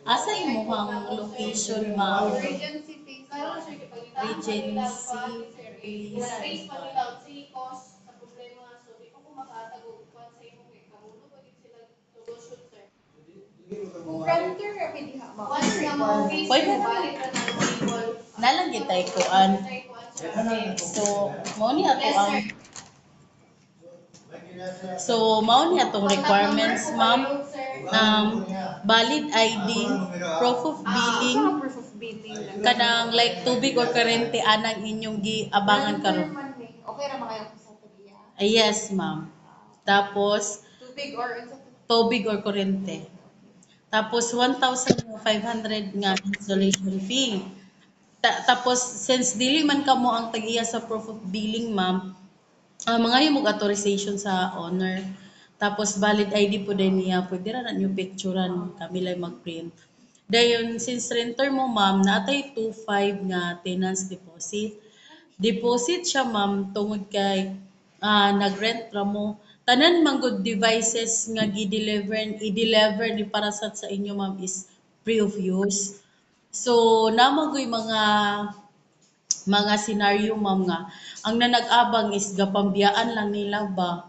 Asa imo ang location, ma'am? Regency phase 1. Regency Phase phase pa nila, si cause sa problema nga. So, di pa ko makatagog pa sa imo kay kamulo pa din sila solusyon, sir. Frontier, kami diha, ma'am. Once na mo phase, Pwede sir, naman. balik na ng table. Nalang gitay kuan. So, mao ni ato Yes, ang sir. mao ni atong requirements, ma'am. Valid ID, proof of billing, Sa proof of billing lang. kanang like tubig or kurente anang inyong giabangan karon. Okay ra mga yung sa tubiya. Yes, ma'am. Tapos Tubig or unsa to? tubig or kurente. Tapos 1,500 nga installation fee. Tapos since dili man kamo ang tag-iya sa proof of billing, ma'am, mga yung authorization sa owner. Tapos valid ID po din niya. Pwede ra na niyo picturean kami lang mag-print. Dayon since renter mo, ma'am, natay 2.5 nga tenants deposit. Deposit siya, ma'am, tungod kay nag-rent ra mo. Tanan man good devices nga i-deliver ni Parasat sa inyo, ma'am, is free of use. So, namagoy mga senaryo, ma'am, nga ang nanag-abang is gapambiyaan lang nila ba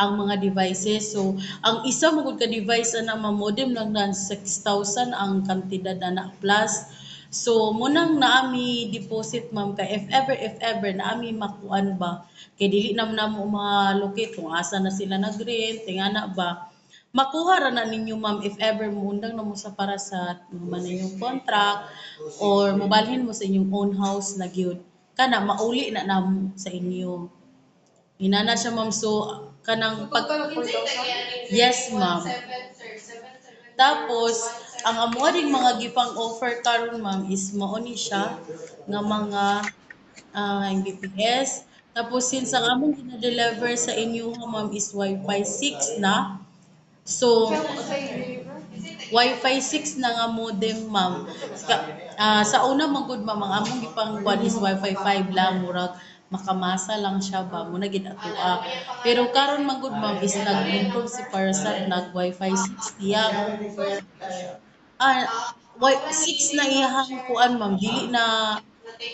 ang mga devices. So, ang isa mo ka device na modem lang na 6,000 ang kantidad na plus. So, munang naami deposit, ma'am, ka if ever naami makuan ba kay dili naman na mo ma-locate kung asa na sila nag-rent, tingana ba makuha ra na ninyo, ma'am, if ever muundang na mo sa Parasat man na yung contract or mobalhin mo sa inyong own house na gyud kana mauli na namo sa inyo. Inana siya, ma'am. So kanang pag yes, ma'am. Tapos ang amo ding mga gipang offer karon, ma'am, is mao ni siya nga mga Mbps. Tapos since ang among gina-deliver sa inyo, ma'am, is Wi-Fi 6 na. So, Wi-Fi 6 na nga modem, ma'am. Sa una man gud, ma'am, ang among gipang kuan is Wi-Fi 5 lang, murag makamasa lang siya ba, muna gid ato. Pero karon man gud, ma'am, is nag-improve si Parasat, nag Wi-Fi 6 diya. 6 na iyahang kuan, ma'am, dili na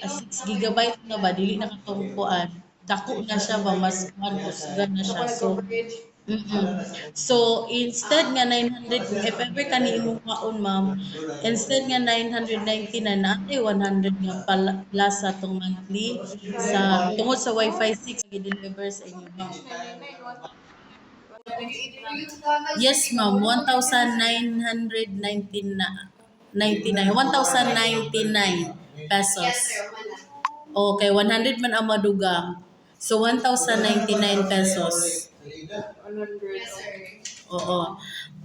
6 gigabyte na ba, dili na katong kuan. Dako na siya ba, mas kuan usgan na siya. So, So, instead nga 900, if ever ka ni imong kaon, ma'am, instead nga 999, naatay 100 nga plus sa itong monthly sa tungod sa Wi-Fi 6 i-deliver sa inyo, ma'am. Yes, ma'am, 1,999 pesos. Okay, 100 man ang madugang. So, 1,099 pesos. Oo.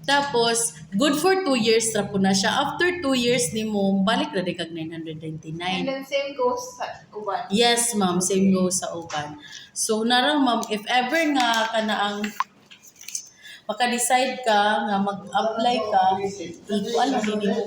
Tapos, good for 2 years ra po na siya. After 2 years ni mo, balik na din kag 999. And then same goes sa uban. Yes, ma'am. Same goes sa uban. So, narang, ma'am, if ever nga ka na ang maka-decide ka nga mag-apply ka, ikuan lang din mo